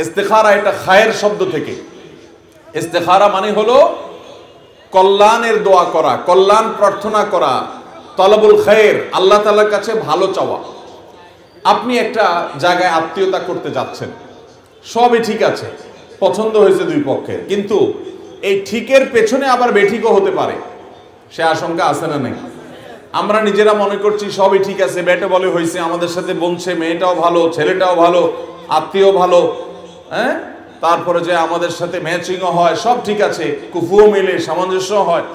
ইস্তেখারা এটা খায়ের শব্দ থেকে। ইস্তেখারা মানে হলো কল্যাণের দোয়া করা, কল্যাণ প্রার্থনা করা, তলবুল খায়ের, আল্লাহ তাআলার কাছে ভালো চাওয়া। আপনি একটা জায়গায় আত্মীয়তা করতে যাচ্ছেন, সবই ঠিক আছে, পছন্দ হয়েছে দুই পক্ষের, কিন্তু এই ঠিকের পেছনে আবার বেঠিকও হতে পারে, সে আশঙ্কা আছে না নেই? আমরা নিজেরা মনে করছি সবই ঠিক আছে, বেটে বলে হয়েছে, আমাদের সাথে বলছে, মেয়েটাও ভালো, ছেলেটাও ভালো, আত্মীয় ভালো, হ্যাঁ, তারপরে যে আমাদের সাথে ম্যাচিংও হয়, সব ঠিক আছে, কুফুও মিলে, সামঞ্জস্য হয়,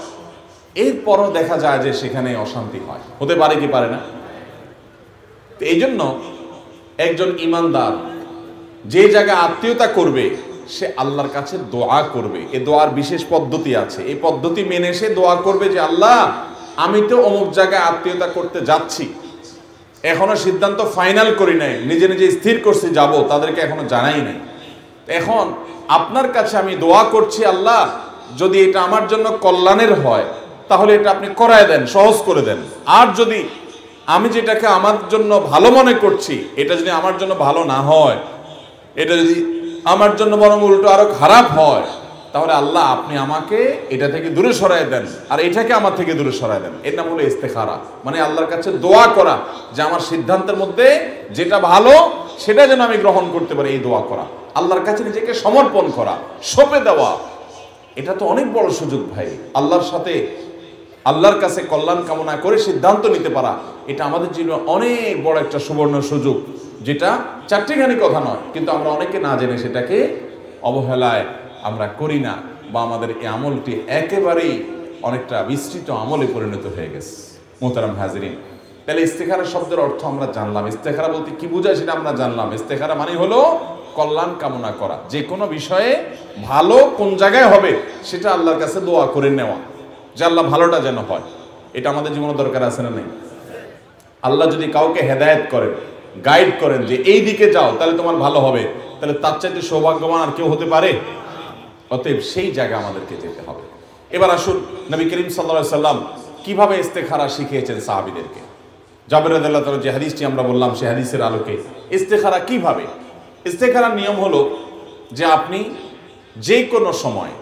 এরপরও দেখা যায় যে সেখানে অশান্তি হয়। হতে পারে কি পারে না? এই জন্য একজন ইমানদার যে জায়গায় আত্মীয়তা করবে সে আল্লাহর কাছে দোয়া করবে। এই দোয়ার বিশেষ পদ্ধতি আছে, এই পদ্ধতি মেনে সে দোয়া করবে যে আল্লাহ, আমি তো অমুক জায়গায় আত্মীয়তা করতে যাচ্ছি, এখনো সিদ্ধান্ত ফাইনাল করি নাই, নিজে নিজে স্থির করছি যাব, তাদেরকে এখনো জানাই নাই। এখন আপনার কাছে আমি দোয়া করছি, আল্লাহ যদি এটা আমার জন্য কল্যাণের হয় তাহলে এটা আপনি করায় দেন, সহজ করে দেন। আর যদি আমি যেটাকে আমার জন্য ভালো মনে করছি এটা যদি আমার জন্য ভালো না হয়, এটা যদি আমার জন্য বরং উল্টো আরো খারাপ হয়, তাহলে আল্লাহ আপনি আমাকে এটা থেকে দূরে সরায় দেন, আর এটাকে আমার থেকে দূরে সরায় দেন। এর নাম হলো ইস্তেখারা, মানে আল্লাহর কাছে দোয়া করা যে আমার সিদ্ধান্তের মধ্যে যেটা ভালো সেটা যেন আমি গ্রহণ করতে পারি। এই দোয়া করা, আল্লাহর কাছে নিজেকে সমর্পণ করা, সঁপে দেওয়া, এটা তো অনেক বড় সুযোগ ভাই। আল্লাহর সাথে, আল্লাহর কাছে কল্যাণ কামনা করে সিদ্ধান্ত নিতে পারা, এটা আমাদের জীবনে অনেক বড় একটা সুবর্ণ সুযোগ, যেটা চারটিখানি কথা নয়, কিন্তু আমরা অনেকে না জেনে সেটাকে অবহেলায় আমরা করি না, বা আমাদের এই আমলটি একেবারেই অনেকটা বিস্তৃত আমলে পরিণত হয়ে গেছে। মোহতারাম হাজিরিন, তাহলে ইস্তেখারা শব্দের অর্থ আমরা জানলাম। ইস্তেখারা বলতে কি বোঝায় সেটা আমরা জানলাম। ইস্তেখারা মানে হলো কল্যাণ কামনা করা, যে কোনো বিষয়ে ভালো কোন জায়গায় হবে সেটা আল্লাহর কাছে দোয়া করে নেওয়া, যে আল্লাহ ভালোটা যেন হয়। এটা আমাদের জীবনে দরকার আছে না নেই? আল্লাহ যদি কাউকে হেদায়েত করেন, গাইড করেন যে এই দিকে যাও তাহলে তোমার ভালো হবে, তাহলে তার চাইতে সৌভাগ্যবান আর কেউ হতে পারে? অতএব সেই জায়গা আমাদেরকে যেতে হবে। এবার আসুন, নবী করিম সাল্লাল্লাহু আলাইহি সাল্লাম কিভাবে ইস্তেখারা শিখিয়েছেন সাহাবীদেরকে। জাবের রাদিয়াল্লাহু তাআলা যে হাদিসটি আমরা বললাম, সেই হাদিসের আলোকে ইস্তেখারা কিভাবে। ইস্তেখারার নিয়ম হলো যে আপনি যে কোনো সময়,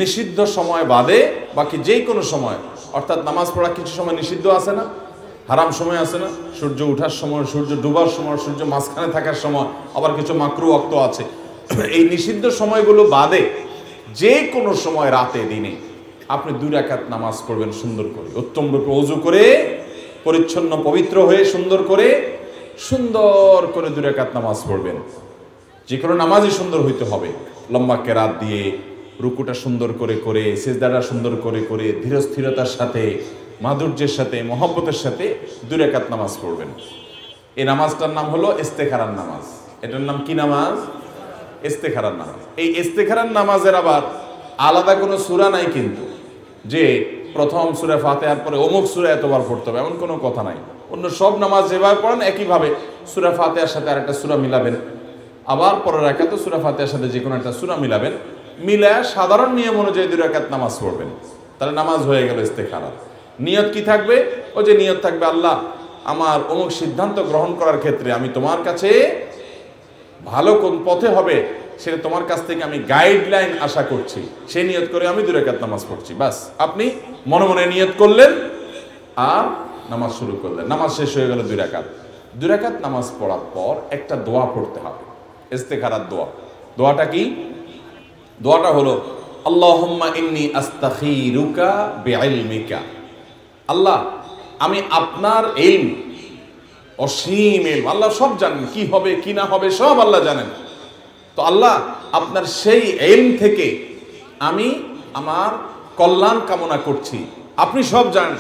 নিষিদ্ধ সময় বাদে বাকি যে কোনো সময়, অর্থাৎ নামাজ পড়া কিছু সময় নিষিদ্ধ আছে না, হারাম সময় আছে না, সূর্য ওঠার সময়, সূর্য ডুবার সময়, সূর্য মাঝখানে থাকার সময়, আবার কিছু মাকরু ওয়াক্ত আছে। এই নিষিদ্ধ সময়গুলো বাদে যে কোনো সময়, রাতে দিনে আপনি 2 রাকাত নামাজ পড়বেন সুন্দর করে, উত্তম রূপে ওযু করে, পরিচ্ছন্ন পবিত্র হয়ে সুন্দর করে 2 রাকাত নামাজ পড়বেন। যে কোনো নামাজই সুন্দর হইতে হবে, লম্বা কেরাত দিয়ে, রুকুটা সুন্দর করে করে, সিজদাটা সুন্দর করে করে, ধীরস্থিরতার সাথে, মাধুর্যের সাথে, মহব্বতের সাথে 2 রাকাত নামাজ পড়বেন। এই নামাজটার নাম হলো ইস্তেখারার নামাজ। এটার নাম কি নামাজ? ইস্তেখারার নামাজ। এই ইস্তেখারার নামাজের আবার আলাদা কোনো সূরা নাই, কিন্তু যে প্রথম সূরা ফাতিহার পরে অমুক সূরা এতবার পড়তে হবে এমন কোনো কথা নাই। অন্য সব নামাজ যেভাবে পড়েন একইভাবে সূরা ফাতিহার সাথে আরেকটা সূরা মিলাবেন, আবার পরের রাকাতে সূরা ফাতিহার সাথে যে কোনো একটা সূরা মিলাবেন, মিলা সাধারণ নিয়ম অনুযায়ী 2 রাকাত নামাজ পড়বেন। তাহলে নামাজ হয়ে গেল ইস্তেখারা। নিয়ত কি থাকবে? ওই যে নিয়ত থাকবে, আল্লাহ আমার অমুক সিদ্ধান্ত গ্রহণ করার ক্ষেত্রে আমি তোমার কাছে ভালো কোন পথে হবে সেটা তোমার কাছ থেকে আমি গাইডলাইন আশা করছি, সেই নিয়ত করে আমি 2 রাকাত নামাজ পড়ছি। বাস, আপনি মনে মনে নিয়ত করলেন আর নামাজ শুরু করলেন, নামাজ শেষ হয়ে গেল 2 রাকাত। 2 রাকাত নামাজ পড়ার পর একটা দোয়া পড়তে হবে, ইস্তেখারার দোয়া। দোয়াটা কি? দোয়াটা হলো আল্লাহুম্মা ইন্নী আস্তাখিরুকা বিইলমিকা। আল্লাহ, আমি আপনার ইলম, অসীম ইলম, আল্লাহ সব জানেন, কি হবে কি না হবে সব আল্লাহ জানেন। তো আল্লাহ, আপনার সেই ইলম থেকে আমি আমার কল্যাণ কামনা করছি। আপনি সব জানেন,